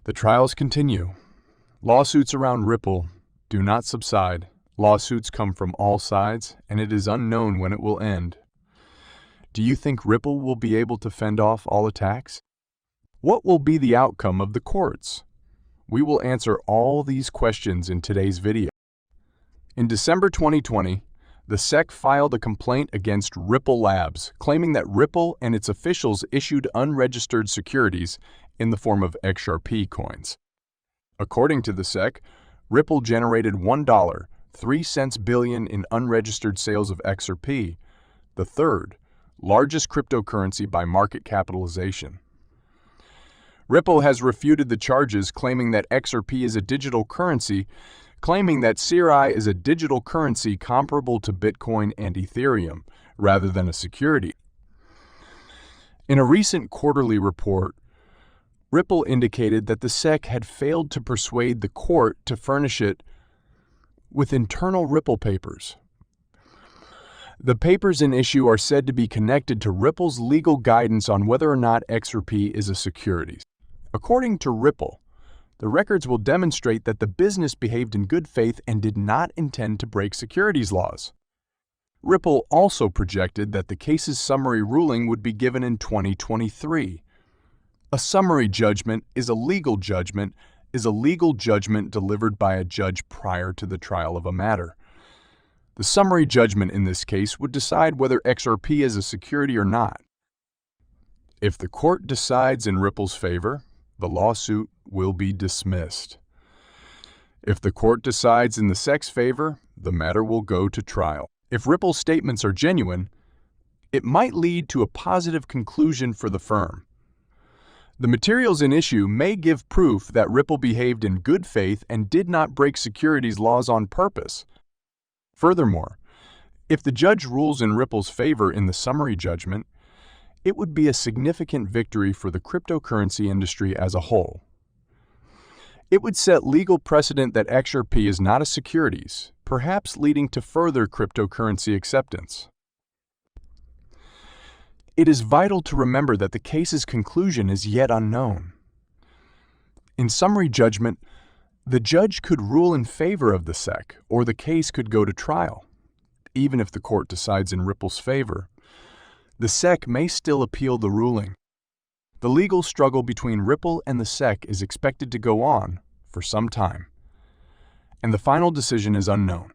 The trials continue. Lawsuits around Ripple do not subside. Lawsuits come from all sides, and it is unknown when it will end. Do you think Ripple will be able to fend off all attacks? What will be the outcome of the courts? We will answer all these questions in today's video. In December 2020, the SEC filed a complaint against Ripple Labs, claiming that Ripple and its officials issued unregistered securities in the form of XRP coins. According to the SEC, Ripple generated $1.03 billion in unregistered sales of XRP, the third largest cryptocurrency by market capitalization. Ripple has refuted the charges, claiming that XRP is a digital currency, claiming that CRI is a digital currency comparable to Bitcoin and Ethereum, rather than a security. In a recent quarterly report, Ripple indicated that the SEC had failed to persuade the court to furnish it with internal Ripple papers. The papers in issue are said to be connected to Ripple's legal guidance on whether or not XRP is a security. According to Ripple, the records will demonstrate that the business behaved in good faith and did not intend to break securities laws. Ripple also projected that the case's summary ruling would be given in 2023. A summary judgment is a legal judgment delivered by a judge prior to the trial of a matter. The summary judgment in this case would decide whether XRP is a security or not. If the court decides in Ripple's favor, the lawsuit will be dismissed. If the court decides in the SEC's favor, the matter will go to trial. If Ripple's statements are genuine, it might lead to a positive conclusion for the firm. The materials in issue may give proof that Ripple behaved in good faith and did not break securities laws on purpose. Furthermore, if the judge rules in Ripple's favor in the summary judgment, it would be a significant victory for the cryptocurrency industry as a whole. It would set legal precedent that XRP is not a securities, perhaps leading to further cryptocurrency acceptance. It is vital to remember that the case's conclusion is yet unknown. In summary judgment, the judge could rule in favor of the SEC, or the case could go to trial. Even if the court decides in Ripple's favor, the SEC may still appeal the ruling. The legal struggle between Ripple and the SEC is expected to go on for some time, and the final decision is unknown.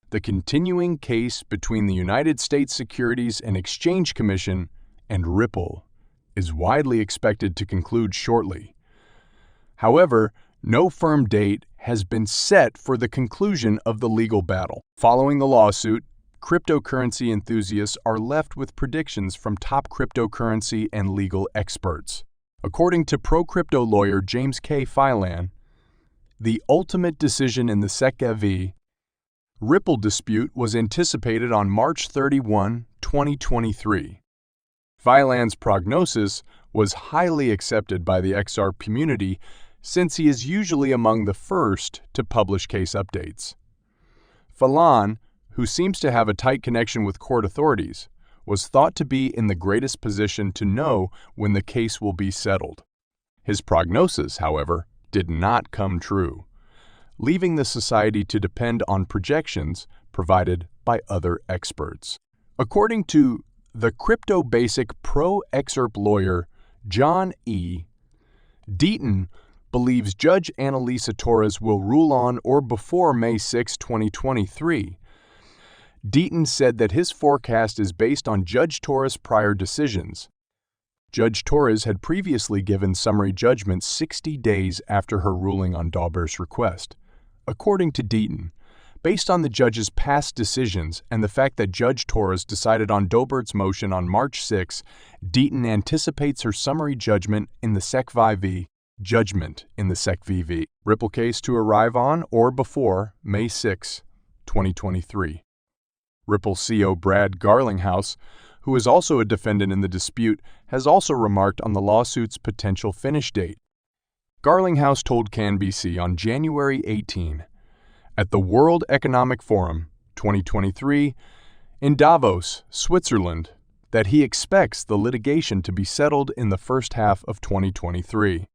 The continuing case between the United States Securities and Exchange Commission and Ripple is widely expected to conclude shortly. However, no firm date has been set for the conclusion of the legal battle. Following the lawsuit, cryptocurrency enthusiasts are left with predictions from top cryptocurrency and legal experts. According to pro-crypto lawyer James K. Filan, the ultimate decision in the SEC v. Ripple dispute was anticipated on March 31, 2023. Filan's prognosis was highly accepted by the XRP community since he is usually among the first to publish case updates. Filan, who seems to have a tight connection with court authorities, was thought to be in the greatest position to know when the case will be settled. His prognosis, however, did not come true, leaving the society to depend on projections provided by other experts. According to the Crypto Basic pro-XRP lawyer John E. Deaton believes Judge Annalisa Torres will rule on or before May 6, 2023. Deaton said that his forecast is based on Judge Torres' prior decisions. Judge Torres had previously given summary judgment 60 days after her ruling on Dauber's request. According to Deaton, based on the judge's past decisions and the fact that Judge Torres decided on Dauber's motion on March 6, Deaton anticipates her summary judgment in the SEC v. Ripple case to arrive on or before May 6, 2023. Ripple CEO Brad Garlinghouse, who is also a defendant in the dispute, has also remarked on the lawsuit's potential finish date. Garlinghouse told CNBC on January 18, at the World Economic Forum 2023 in Davos, Switzerland, that he expects the litigation to be settled in the first half of 2023.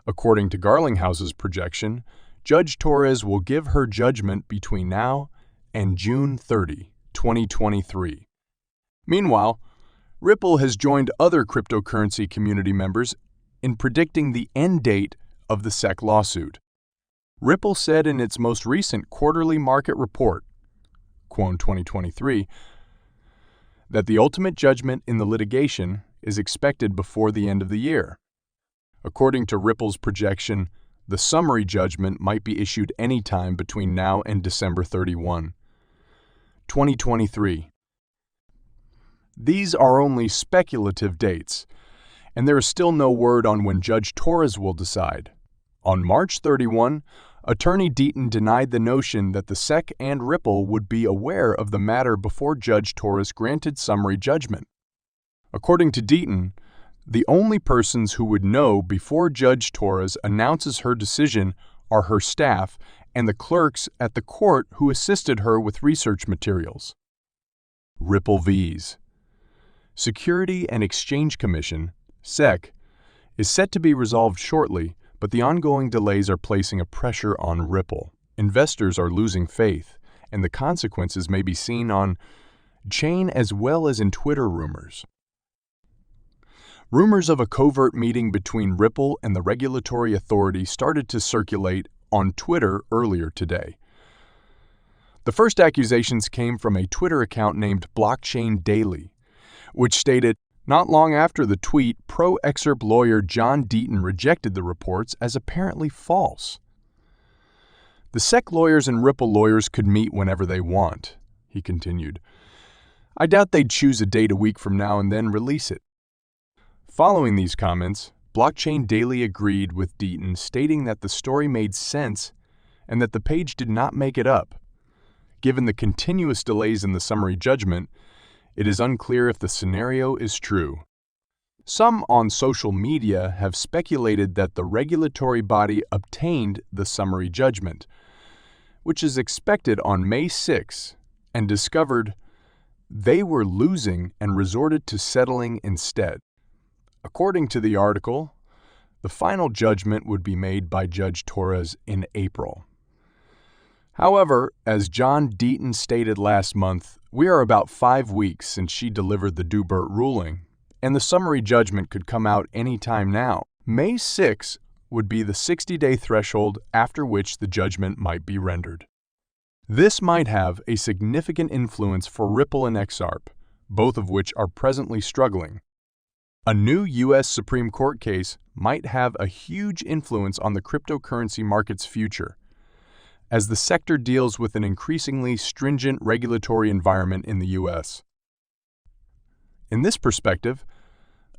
According to Garlinghouse's projection, Judge Torres will give her judgment between now and June 30, 2023. Meanwhile, Ripple has joined other cryptocurrency community members in predicting the end date of the SEC lawsuit. Ripple said in its most recent quarterly market report, Quone 2023, that the ultimate judgment in the litigation is expected before the end of the year. According to Ripple's projection, the summary judgment might be issued any time between now and December 31, 2023. These are only speculative dates, and there is still no word on when Judge Torres will decide. On March 31, Attorney Deaton denied the notion that the SEC and Ripple would be aware of the matter before Judge Torres granted summary judgment. According to Deaton, the only persons who would know before Judge Torres announces her decision are her staff and the clerks at the court who assisted her with research materials. Ripple V's Security and Exchange Commission, SEC, is set to be resolved shortly, but the ongoing delays are placing a pressure on Ripple. Investors are losing faith, and the consequences may be seen on chain as well as in Twitter rumors. Rumors of a covert meeting between Ripple and the regulatory authority started to circulate on Twitter earlier today. The first accusations came from a Twitter account named Blockchain Daily, which stated, not long after the tweet, pro-XRP lawyer John Deaton rejected the reports as apparently false. The SEC lawyers and Ripple lawyers could meet whenever they want, he continued. I doubt they'd choose a date a week from now and then release it. Following these comments, Blockchain Daily agreed with Deaton, stating that the story made sense and that the page did not make it up. Given the continuous delays in the summary judgment, it is unclear if the scenario is true. Some on social media have speculated that the regulatory body obtained the summary judgment, which is expected on May 6, and discovered they were losing and resorted to settling instead. According to the article, the final judgment would be made by Judge Torres in April. However, as John Deaton stated last month, we are about 5 weeks since she delivered the Dubert ruling, and the summary judgment could come out any time now. May 6 would be the 60-day threshold after which the judgment might be rendered. This might have a significant influence for Ripple and XRP, both of which are presently struggling. A new U.S. Supreme Court case might have a huge influence on the cryptocurrency market's future, as the sector deals with an increasingly stringent regulatory environment in the U.S. In this perspective,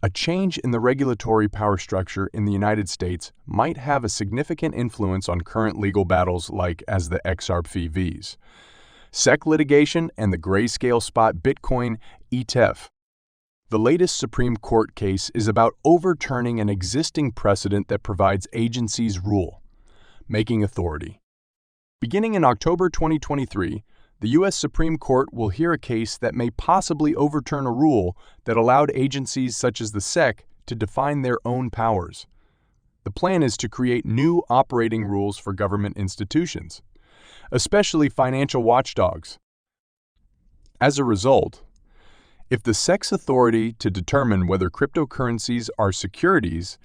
a change in the regulatory power structure in the United States might have a significant influence on current legal battles like as the XRP Vs, SEC litigation, and the grayscale spot Bitcoin ETF. The latest Supreme Court case is about overturning an existing precedent that provides agencies rule, making authority. Beginning in October 2023, the U.S. Supreme Court will hear a case that may possibly overturn a rule that allowed agencies such as the SEC to define their own powers. The plan is to create new operating rules for government institutions, especially financial watchdogs. As a result, if the SEC's authority to determine whether cryptocurrencies are securities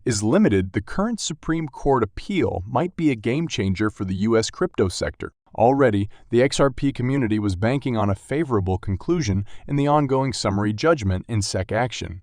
is limited, the current Supreme Court appeal might be a game changer for the U.S. crypto sector. Already, the XRP community was banking on a favorable conclusion in the ongoing summary judgment in SEC action.